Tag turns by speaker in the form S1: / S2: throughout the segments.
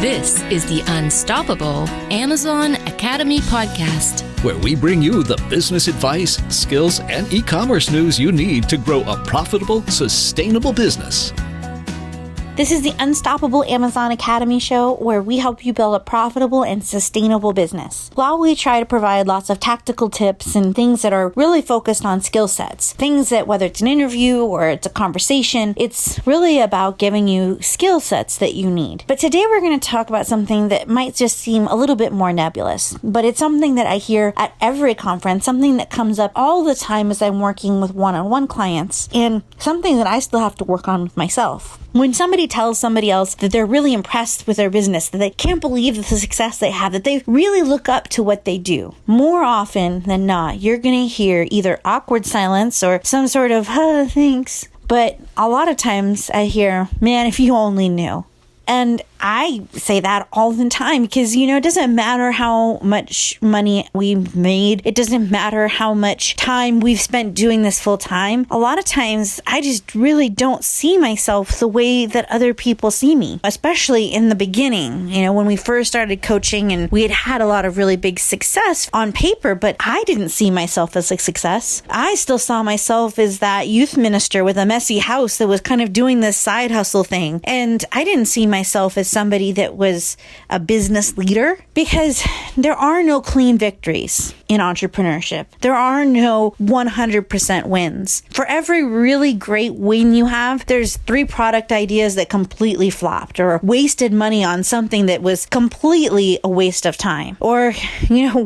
S1: This is the Unstoppable Amazon Academy podcast,
S2: where we bring you the business advice, skills, and e-commerce news you need to grow a profitable, sustainable business.
S3: This is the Unstoppable Amazon Academy show, where we help you build a profitable and sustainable business. While we try to provide lots of tactical tips and things that are really focused on skill sets, things that whether it's an interview or it's a conversation, it's really about giving you skill sets that you need. But today we're going to talk about something that might just seem a little bit more nebulous, but it's something that I hear at every conference, something that comes up all the time as I'm working with one-on-one clients, and something that I still have to work on with myself. When somebody tells somebody else that they're really impressed with their business, that they can't believe the success they have, that they really look up to what they do, more often than not, you're going to hear either awkward silence or some sort of, thanks. But a lot of times I hear, man, if you only knew. And I say that all the time because, it doesn't matter how much money we've made. It doesn't matter how much time we've spent doing this full time. A lot of times I just really don't see myself the way that other people see me, especially in the beginning, when we first started coaching and we had a lot of really big success on paper, but I didn't see myself as a success. I still saw myself as that youth minister with a messy house that was kind of doing this side hustle thing. And I didn't see myself as somebody that was a business leader, because there are no clean victories in entrepreneurship. There are no 100% wins. For every really great win you have, there's 3 product ideas that completely flopped, or wasted money on something that was completely a waste of time. Or,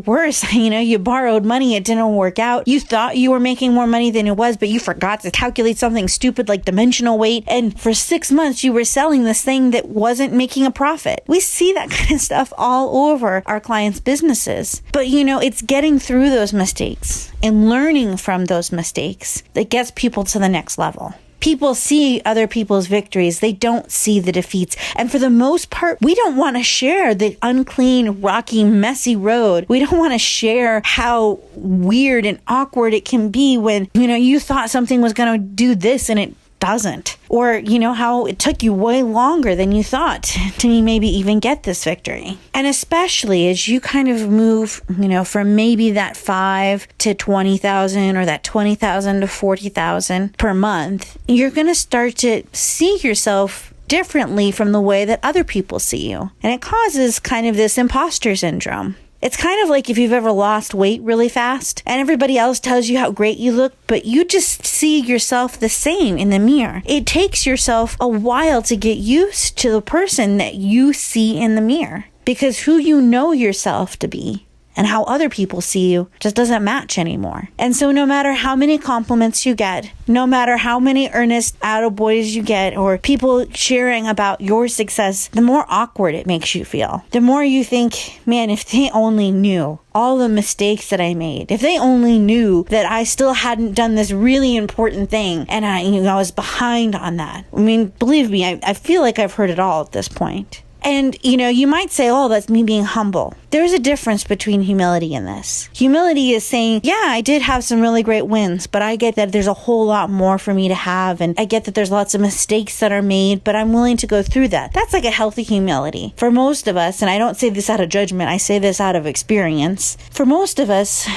S3: worse, you borrowed money, it didn't work out. You thought you were making more money than it was, but you forgot to calculate something stupid like dimensional weight. And for 6 months, you were selling this thing that wasn't making a profit. We see that kind of stuff all over our clients' businesses. But it's getting through those mistakes and learning from those mistakes that gets people to the next level. People see other people's victories. They don't see the defeats. And for the most part, we don't want to share the unclean, rocky, messy road. We don't want to share how weird and awkward it can be when, you thought something was going to do this and it doesn't. Or, how it took you way longer than you thought to maybe even get this victory. And especially as you kind of move, from maybe that 5 to 20,000 or that 20,000 to 40,000 per month, you're going to start to see yourself differently from the way that other people see you. And it causes kind of this imposter syndrome. It's kind of like if you've ever lost weight really fast and everybody else tells you how great you look, but you just see yourself the same in the mirror. It takes yourself a while to get used to the person that you see in the mirror, because who you know yourself to be and how other people see you just doesn't match anymore. And so no matter how many compliments you get, no matter how many earnest attaboys you get, or people cheering about your success, the more awkward it makes you feel. The more you think, man, if they only knew all the mistakes that I made, if they only knew that I still hadn't done this really important thing and I was behind on that. I mean, believe me, I feel like I've heard it all at this point. And, you might say, oh, that's me being humble. There's a difference between humility and this. Humility is saying, yeah, I did have some really great wins, but I get that there's a whole lot more for me to have. And I get that there's lots of mistakes that are made, but I'm willing to go through that. That's like a healthy humility. For most of us, and I don't say this out of judgment, I say this out of experience. For most of us,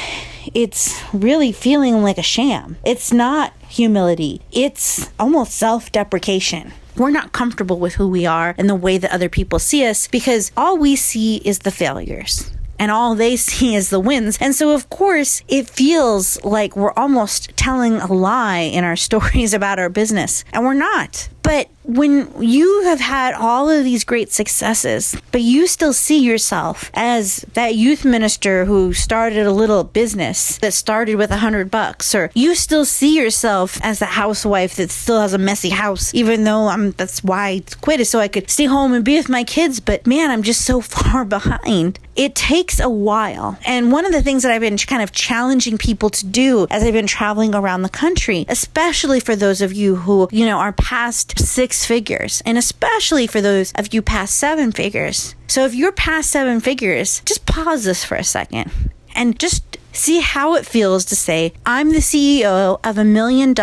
S3: it's really feeling like a sham. It's not humility. It's almost self-deprecation. We're not comfortable with who we are and the way that other people see us, because all we see is the failures and all they see is the wins. And so, of course, it feels like we're almost telling a lie in our stories about our business, and we're not. But when you have had all of these great successes, but you still see yourself as that youth minister who started a little business that started with $100, or you still see yourself as the housewife that still has a messy house, even though that's why I quit, is so I could stay home and be with my kids. But man, I'm just so far behind. It takes a while. And one of the things that I've been kind of challenging people to do as I've been traveling around the country, especially for those of you who, are past 6 figures, and especially for those of you past 7 figures. So if you're past 7 figures, just pause this for a second and just see how it feels to say, I'm the CEO of $1 million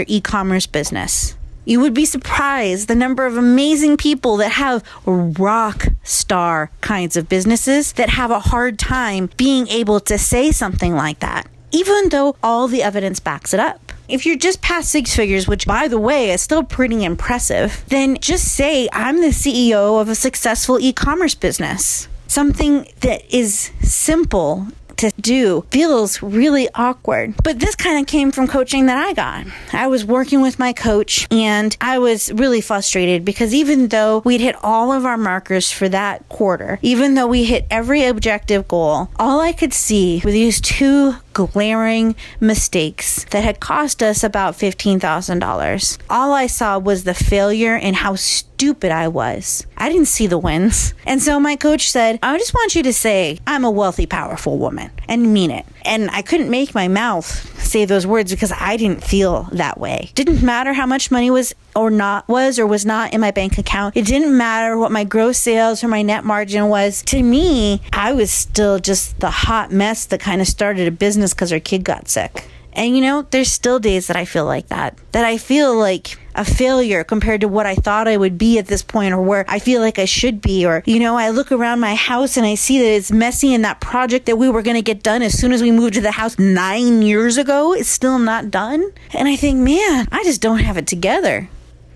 S3: e-commerce business. You would be surprised the number of amazing people that have rock star kinds of businesses that have a hard time being able to say something like that, even though all the evidence backs it up. If you're just past 6 figures, which by the way is still pretty impressive, then just say, I'm the CEO of a successful e-commerce business. Something that is simple to do feels really awkward. But this kind of came from coaching that I got. I was working with my coach and I was really frustrated because even though we'd hit all of our markers for that quarter, even though we hit every objective goal, all I could see were these 2 glaring mistakes that had cost us about $15,000. All I saw was the failure and how stupid I was. I didn't see the wins. And so my coach said, I just want you to say, I'm a wealthy, powerful woman, and mean it. And I couldn't make my mouth say those words because I didn't feel that way. Didn't matter how much money was or was not in my bank account. It didn't matter what my gross sales or my net margin was. To me, I was still just the hot mess that kind of started a business because our kid got sick. And you know, there's still days that I feel like that I feel like a failure compared to what I thought I would be at this point, or where I feel like I should be. Or, you know, I look around my house and I see that it's messy, and that project that we were going to get done as soon as we moved to the house 9 years ago is still not done. And I think, man, I just don't have it together.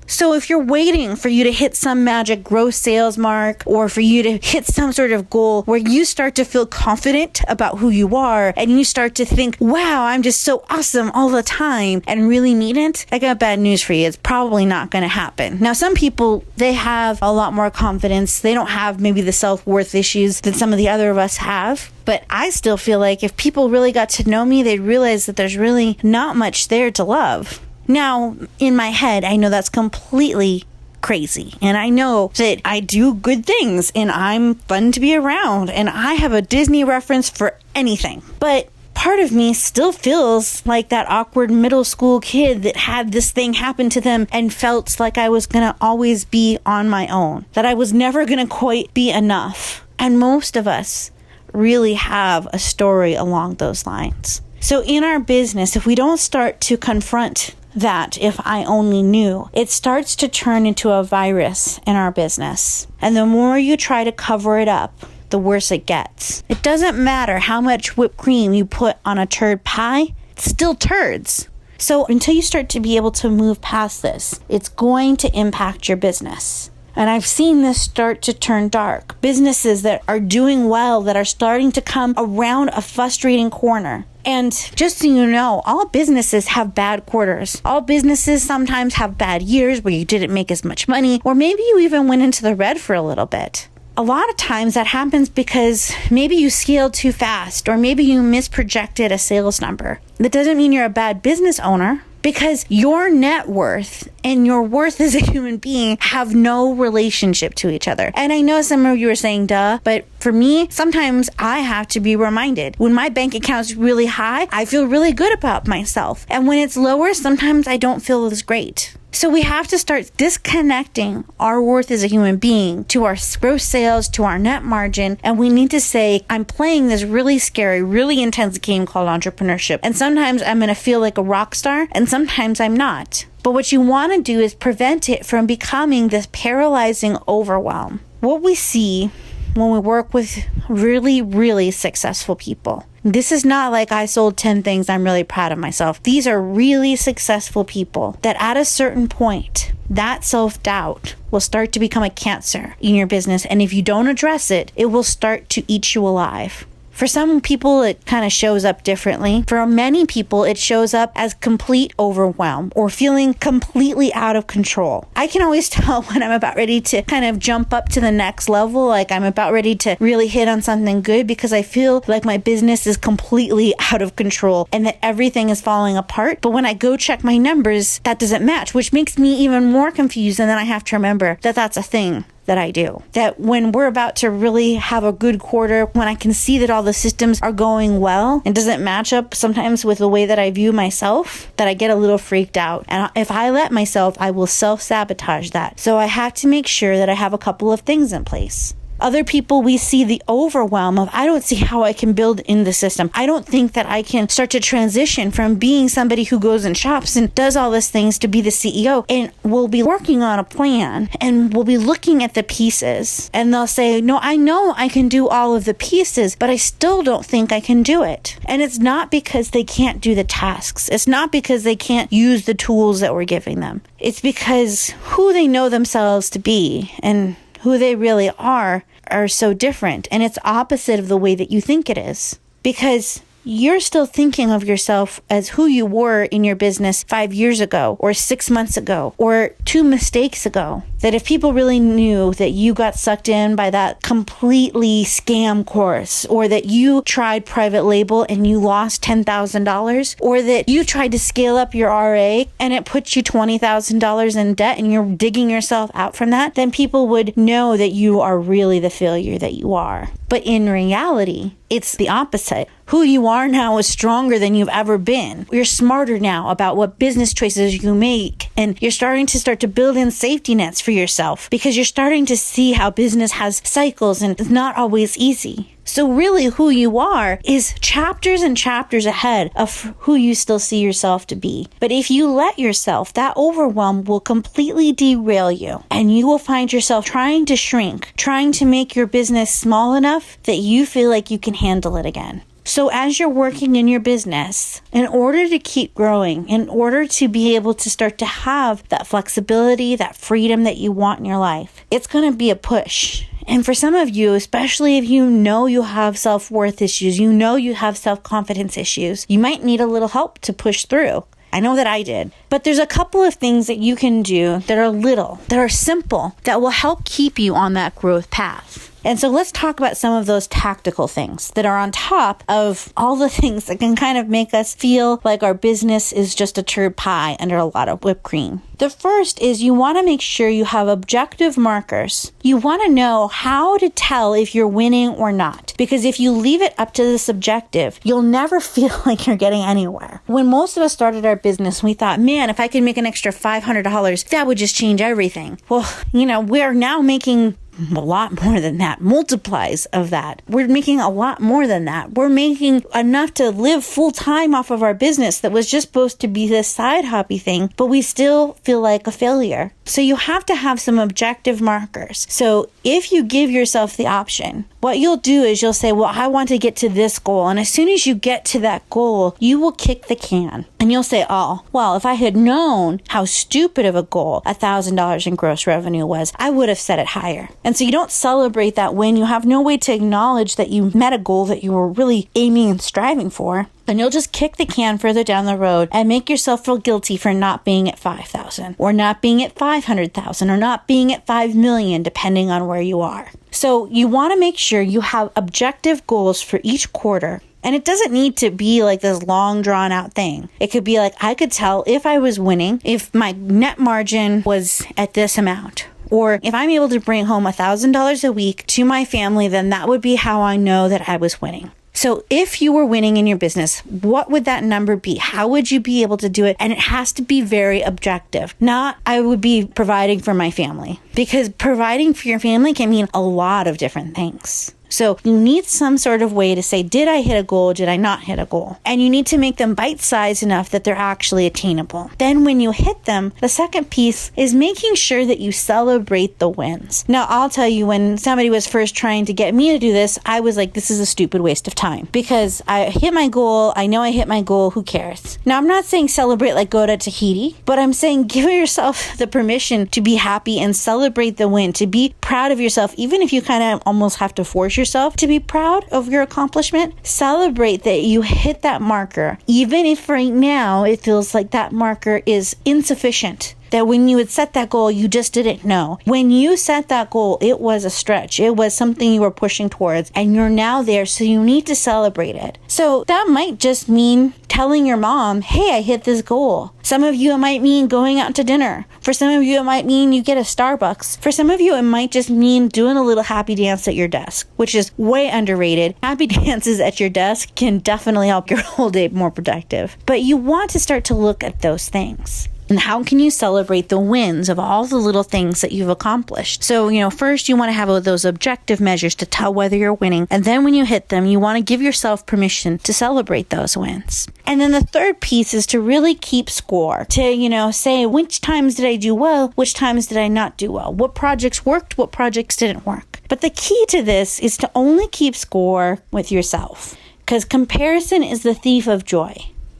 S3: So if you're waiting for you to hit some magic gross sales mark, or for you to hit some sort of goal where you start to feel confident about who you are and you start to think, wow, I'm just so awesome all the time, and really mean it, I got bad news for you. It's probably not going to happen. Now, some people, they have a lot more confidence. They don't have maybe the self-worth issues that some of the other of us have. But I still feel like if people really got to know me, they'd realize that there's really not much there to love. Now, in my head, I know that's completely crazy. And I know that I do good things and I'm fun to be around and I have a Disney reference for anything. But part of me still feels like that awkward middle school kid that had this thing happen to them and felt like I was going to always be on my own, that I was never going to quite be enough. And most of us really have a story along those lines. So in our business, if we don't start to confront that, if I only knew, it starts to turn into a virus in our business. And the more you try to cover it up, the worse it gets. It doesn't matter how much whipped cream you put on a turd pie, it's still turds. So until you start to be able to move past this, it's going to impact your business. And I've seen this start to turn dark. Businesses that are doing well, that are starting to come around a frustrating corner. And just so you know, all businesses have bad quarters. All businesses sometimes have bad years where you didn't make as much money, or maybe you even went into the red for a little bit. A lot of times that happens because maybe you scaled too fast, or maybe you misprojected a sales number. That doesn't mean you're a bad business owner, because your net worth and your worth as a human being have no relationship to each other. And I know some of you are saying, duh, but for me, sometimes I have to be reminded. When my bank account's really high, I feel really good about myself. And when it's lower, sometimes I don't feel as great. So we have to start disconnecting our worth as a human being to our gross sales, to our net margin. And we need to say, I'm playing this really scary, really intense game called entrepreneurship. And sometimes I'm going to feel like a rock star, and sometimes I'm not. But what you want to do is prevent it from becoming this paralyzing overwhelm. What we see when we work with really, really successful people. This is not like I sold 10 things, I'm really proud of myself. These are really successful people that at a certain point, that self-doubt will start to become a cancer in your business. And if you don't address it, it will start to eat you alive. For some people, it kind of shows up differently. For many people, it shows up as complete overwhelm or feeling completely out of control. I can always tell when I'm about ready to kind of jump up to the next level, like I'm about ready to really hit on something good, because I feel like my business is completely out of control and that everything is falling apart. But when I go check my numbers, that doesn't match, which makes me even more confused. And then I have to remember that that's a thing that I do. That when we're about to really have a good quarter, when I can see that all the systems are going well and doesn't match up sometimes with the way that I view myself, that I get a little freaked out. And if I let myself, I will self-sabotage that. So I have to make sure that I have a couple of things in place. Other people, we see the overwhelm of, I don't see how I can build in the system. I don't think that I can start to transition from being somebody who goes and shops and does all these things to be the CEO. And we'll be working on a plan and we'll be looking at the pieces and they'll say, no, I know I can do all of the pieces, but I still don't think I can do it. And it's not because they can't do the tasks. It's not because they can't use the tools that we're giving them. It's because who they know themselves to be and who they really are so different. And it's opposite of the way that you think it is. Because you're still thinking of yourself as who you were in your business 5 years ago, or 6 months ago, or 2 mistakes ago. That if people really knew that you got sucked in by that completely scam course, or that you tried private label and you lost $10,000, or that you tried to scale up your RA and it puts you $20,000 in debt and you're digging yourself out from that, then people would know that you are really the failure that you are. But in reality, it's the opposite. Who you are now is stronger than you've ever been. You're smarter now about what business choices you make. And you're starting to build in safety nets for yourself because you're starting to see how business has cycles and it's not always easy. So really who you are is chapters and chapters ahead of who you still see yourself to be. But if you let yourself, that overwhelm will completely derail you and you will find yourself trying to shrink, trying to make your business small enough that you feel like you can handle it again. So as you're working in your business, in order to keep growing, in order to be able to start to have that flexibility, that freedom that you want in your life, it's going to be a push. And for some of you, especially if you know you have self-worth issues, you know you have self-confidence issues, you might need a little help to push through. I know that I did. But there's a couple of things that you can do that are little, that are simple, that will help keep you on that growth path. And so let's talk about some of those tactical things that are on top of all the things that can kind of make us feel like our business is just a turd pie under a lot of whipped cream. The first is you want to make sure you have objective markers. You want to know how to tell if you're winning or not. Because if you leave it up to the subjective, you'll never feel like you're getting anywhere. When most of us started our business, we thought, man, if I could make an extra $500, that would just change everything. Well, we're now making a lot more than that, multiplies of that. We're making a lot more than that. We're making enough to live full time off of our business that was just supposed to be this side hobby thing, but we still feel like a failure. So you have to have some objective markers. So if you give yourself the option, what you'll do is you'll say, well, I want to get to this goal. And as soon as you get to that goal, you will kick the can and you'll say, oh, well, if I had known how stupid of a goal $1,000 in gross revenue was, I would have set it higher. And so you don't celebrate that win. You have no way to acknowledge that you met a goal that you were really aiming and striving for. And you'll just kick the can further down the road and make yourself feel guilty for not being at 5,000 or not being at 500,000 or not being at 5 million, depending on where you are. So you want to make sure you have objective goals for each quarter. And it doesn't need to be like this long drawn out thing. It could be like, I could tell if I was winning, if my net margin was at this amount. Or if I'm able to bring home $1,000 a week to my family, then that would be how I know that I was winning. So if you were winning in your business, what would that number be? How would you be able to do it? And it has to be very objective. Not, I would be providing for my family. Because providing for your family can mean a lot of different things. So you need some sort of way to say, did I hit a goal? Did I not hit a goal? And you need to make them bite-sized enough that they're actually attainable. Then when you hit them, the second piece is making sure that you celebrate the wins. Now, I'll tell you, when somebody was first trying to get me to do this, I was like, this is a stupid waste of time because I hit my goal. I know I hit my goal. Who cares? Now, I'm not saying celebrate like go to Tahiti, but I'm saying give yourself the permission to be happy and celebrate the win, to be proud of yourself, even if you kind of almost have to force yourself to be proud of your accomplishment. Celebrate that you hit that marker, even if right now it feels like that marker is insufficient. That when you had set that goal, you just didn't know. When you set that goal, it was a stretch. It was something you were pushing towards, and you're now there, so you need to celebrate it. So that might just mean telling your mom, hey, I hit this goal. Some of you, it might mean going out to dinner. For some of you, it might mean you get a Starbucks. For some of you, it might just mean doing a little happy dance at your desk, which is way underrated. Happy dances at your desk can definitely help your whole day more productive. But you want to start to look at those things. And how can you celebrate the wins of all the little things that you've accomplished? So, first you want to have those objective measures to tell whether you're winning. And then when you hit them, you want to give yourself permission to celebrate those wins. And then the third piece is to really keep score, to, say which times did I do well, which times did I not do well, what projects worked, what projects didn't work. But the key to this is to only keep score with yourself, because comparison is the thief of joy.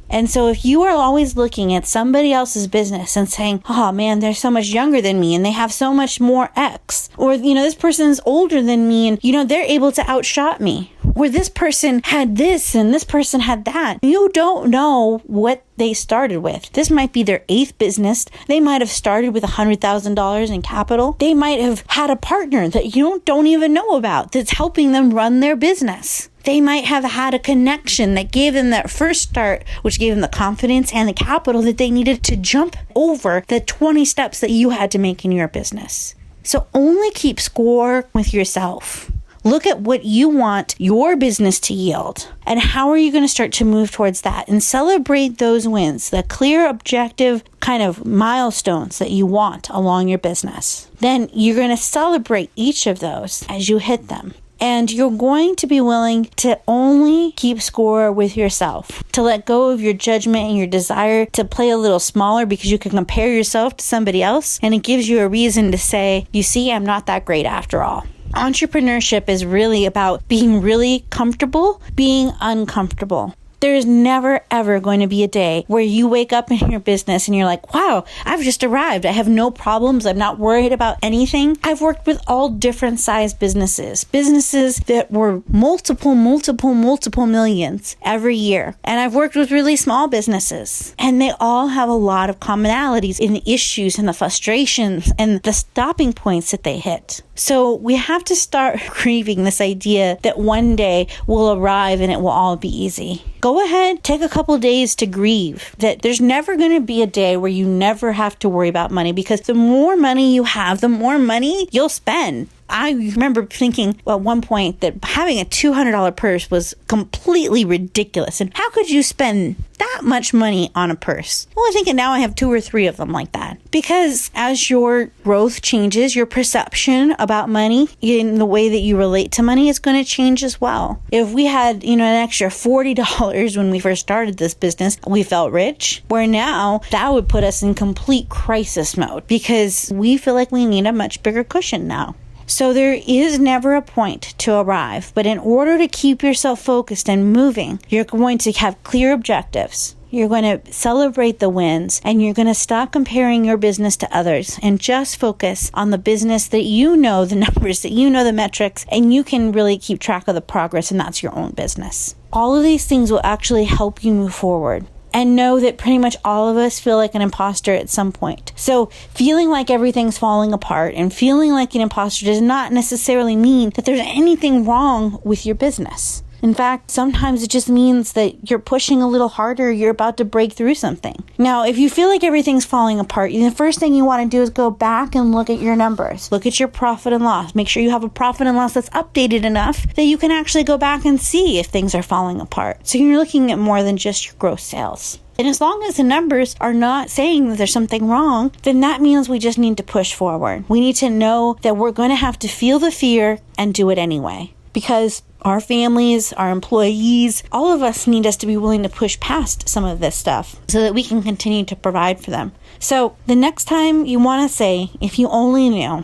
S3: And so if you are always looking at somebody else's business and saying, oh man, they're so much younger than me and they have so much more X, or, this person's older than me and, they're able to outshot me, or this person had this and this person had that. You don't know what they started with. This might be their 8th business. They might have started with $100,000 in capital. They might have had a partner that you don't even know about that's helping them run their business. They might have had a connection that gave them that first start, which gave them the confidence and the capital that they needed to jump over the 20 steps that you had to make in your business. So only keep score with yourself. Look at what you want your business to yield and how are you going to start to move towards that, and celebrate those wins, the clear, objective kind of milestones that you want along your business. Then you're going to celebrate each of those as you hit them. And you're going to be willing to only keep score with yourself, to let go of your judgment and your desire to play a little smaller because you can compare yourself to somebody else. And it gives you a reason to say, you see, I'm not that great after all. Entrepreneurship is really about being really comfortable, being uncomfortable. There is never, ever going to be a day where you wake up in your business and you're like, wow, I've just arrived. I have no problems. I'm not worried about anything. I've worked with all different size businesses that were multiple millions every year. And I've worked with really small businesses, and they all have a lot of commonalities in the issues and the frustrations and the stopping points that they hit. So we have to start grieving this idea that one day we'll arrive and it will all be easy. Go ahead, take a couple days to grieve that there's never going to be a day where you never have to worry about money, because the more money you have, the more money you'll spend. I remember thinking at one point that having a $200 purse was completely ridiculous. And how could you spend that much money on a purse? Well, I think now I have 2 or 3 of them like that. Because as your growth changes, your perception about money in the way that you relate to money is going to change as well. If we had, an extra $40 when we first started this business, we felt rich. Where now that would put us in complete crisis mode because we feel like we need a much bigger cushion now. So there is never a point to arrive, but in order to keep yourself focused and moving, you're going to have clear objectives. You're going to celebrate the wins, and you're going to stop comparing your business to others and just focus on the business that you know the numbers, that you know the metrics, and you can really keep track of the progress, and that's your own business. All of these things will actually help you move forward. And know that pretty much all of us feel like an imposter at some point. So feeling like everything's falling apart and feeling like an imposter does not necessarily mean that there's anything wrong with your business. In fact, sometimes it just means that you're pushing a little harder, you're about to break through something. Now, if you feel like everything's falling apart, the first thing you want to do is go back and look at your numbers. Look at your profit and loss. Make sure you have a profit and loss that's updated enough that you can actually go back and see if things are falling apart. So you're looking at more than just your gross sales. And as long as the numbers are not saying that there's something wrong, then that means we just need to push forward. We need to know that we're going to have to feel the fear and do it anyway. Because our families, our employees, all of us need us to be willing to push past some of this stuff so that we can continue to provide for them. So the next time you want to say, if you only knew,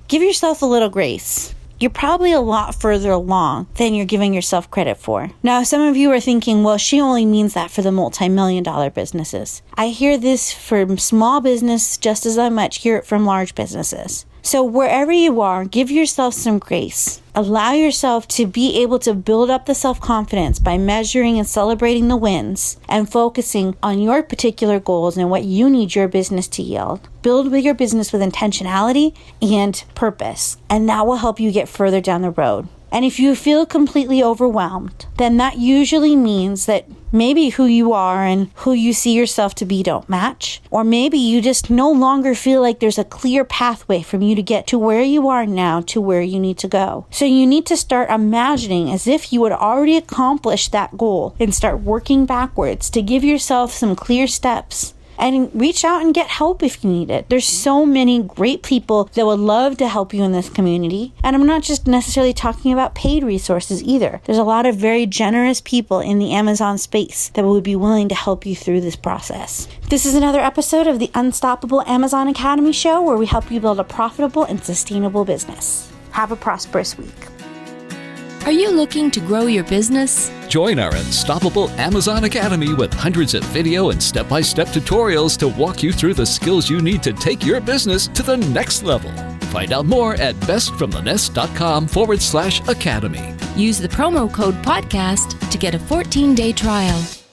S3: give yourself a little grace. You're probably a lot further along than you're giving yourself credit for. Now, some of you are thinking, well, she only means that for the multi-million-dollar businesses. I hear this from small business just as I much hear it from large businesses. So wherever you are, give yourself some grace. Allow yourself to be able to build up the self-confidence by measuring and celebrating the wins and focusing on your particular goals and what you need your business to yield. Build your business with intentionality and purpose, and that will help you get further down the road. And if you feel completely overwhelmed, then that usually means that maybe who you are and who you see yourself to be don't match. Or maybe you just no longer feel like there's a clear pathway from you to get to where you are now to where you need to go. So you need to start imagining as if you had already accomplished that goal and start working backwards to give yourself some clear steps and reach out and get help if you need it. There's so many great people that would love to help you in this community. And I'm not just necessarily talking about paid resources either. There's a lot of very generous people in the Amazon space that would be willing to help you through this process. This is another episode of the Unstoppable Amazon Academy show, where we help you build a profitable and sustainable business. Have a prosperous week.
S1: Are you looking to grow your business?
S2: Join our Unstoppable Amazon Academy with hundreds of video and step-by-step tutorials to walk you through the skills you need to take your business to the next level. Find out more at bestfromthenest.com/academy.
S1: Use the promo code podcast to get a 14-day trial.